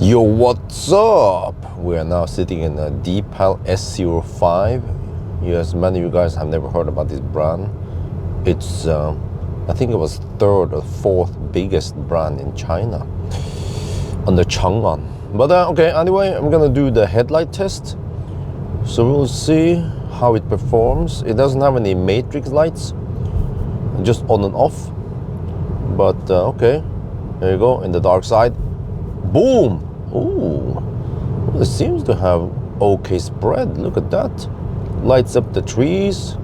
Yo, what's up? We are now sitting in a Deepal S05. Yes, many of you guys have never heard about this brand. It's, I think it was third or fourth biggest brand in China under Chang'an. But okay, anyway, I'm gonna do the headlight test. So we'll see how it performs. It doesn't have any matrix lights, just on and off. But okay, there you go, in the dark side. Boom! Ooh, well, it seems to have okay spread. Look at that. Lights up the trees.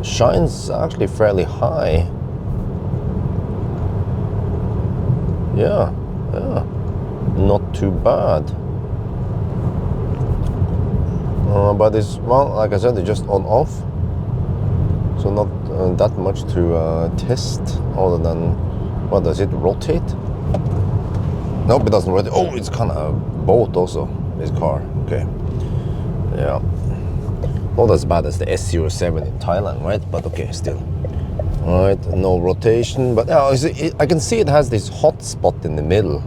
Shines actually fairly high. Yeah, not too bad. But it's, well, like I said, it's just on off. So not that much to test other than, what, does it rotate? Nope, it doesn't rotate. Oh, it's kind of both also, this car. Okay. Yeah. Not as bad as the S07 in Thailand, right? But okay, still. Alright, no rotation. But yeah, I can see it has this hot spot in the middle.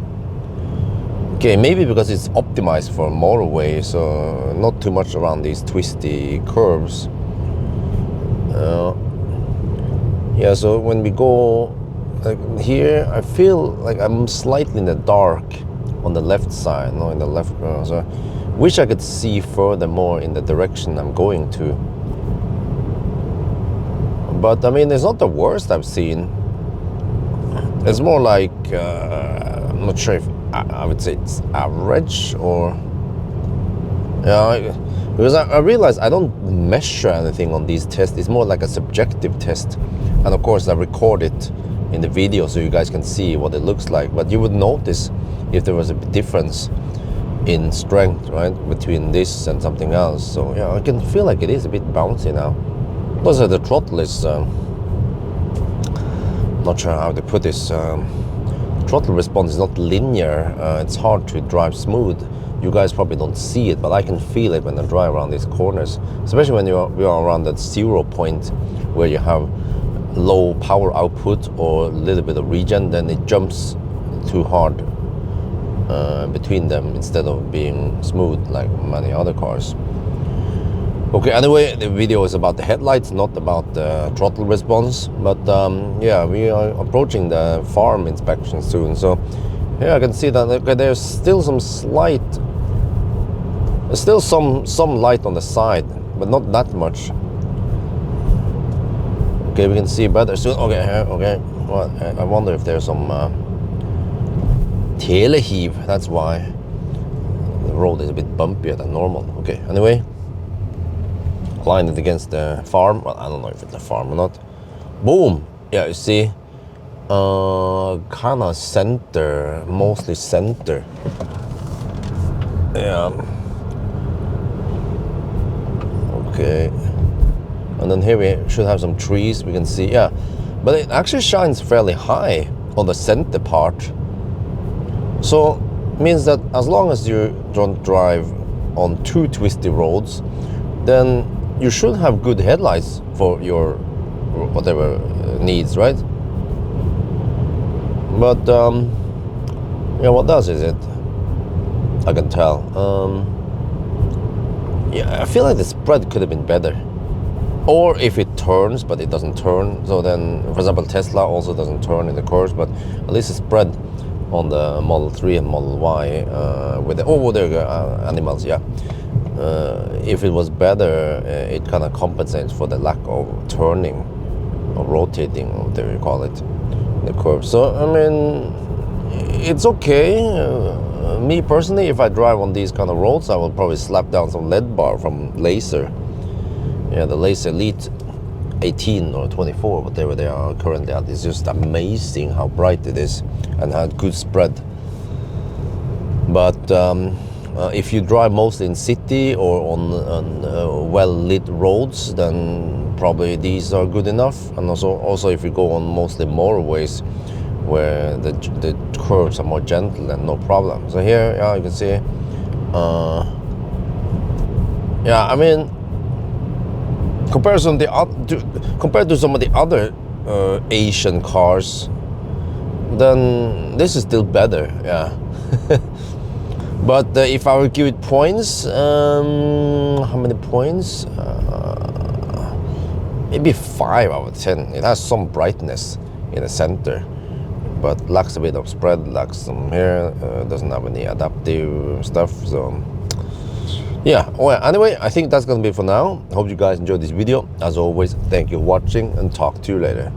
Okay, maybe because it's optimized for motorway, so not too much around these twisty curves. Yeah, so when we go like here, I feel like I'm slightly in the dark on the left side, no, in the left. So I wish I could see furthermore in the direction I'm going to. But I mean, it's not the worst I've seen. It's more like I'm not sure if I would say it's average or yeah, because I realize I don't measure anything on these tests. It's more like a subjective test, and of course I record it in the video so you guys can see what it looks like. But you would notice if there was a difference in strength, right, between this and something else. So yeah, I can feel like it is a bit bouncy now. Also, the throttle is not sure how to put this. Throttle response is not linear. It's hard to drive smooth. You guys probably don't see it, but I can feel it when I drive around these corners, especially when we are around that 0 point where you have low power output or a little bit of regen. Then it jumps too hard between them instead of being smooth like many other cars. Okay, anyway, the video is about the headlights, not about the throttle response. But yeah, we are approaching the farm inspection soon. So yeah, I can see that okay, there's still some slight, there's still some light on the side, but not that much. Okay, we can see better soon. Okay, okay. Well, I wonder if there's some teleheave. That's why the road is a bit bumpier than normal. Okay, anyway. Line it against the farm. Well, I don't know if it's a farm or not. Boom! Yeah, you see, kind of center, mostly center. Yeah. Okay. And then here we should have some trees. We can see, yeah, but it actually shines fairly high on the center part. So means that as long as you don't drive on too twisty roads, then you should have good headlights for your whatever needs, right? But yeah, what else is it? I can tell. Yeah, I feel like the spread could have been better. Or if it turns, but it doesn't turn. So then, for example, Tesla also doesn't turn in the curves, but at least the spread on the Model 3 and Model Y with the, oh, there you go, animals, yeah. If it was better, it kind of compensates for the lack of turning or rotating, or whatever you call it, in the curve. So I mean, it's okay. Me personally, if I drive on these kind of roads, I will probably slap down some LED bar from Laser. Yeah, the Laser Elite 18 or 24, whatever they are currently at. It's just amazing how bright it is and how good spread. But if you drive mostly in city or on well-lit roads, then probably these are good enough. And also if you go on mostly motorways where the curves are more gentle, then no problem. So here, yeah, you can see. Yeah, I mean, compared to some of the other Asian cars, then this is still better. Yeah. But if I would give it points, how many points? Maybe 5 out of 10. It has some brightness in the center, but lacks a bit of spread, lacks some here, doesn't have any adaptive stuff. So yeah, well, anyway, I think that's gonna be it for now. Hope you guys enjoyed this video. As always, thank you for watching, and talk to you later.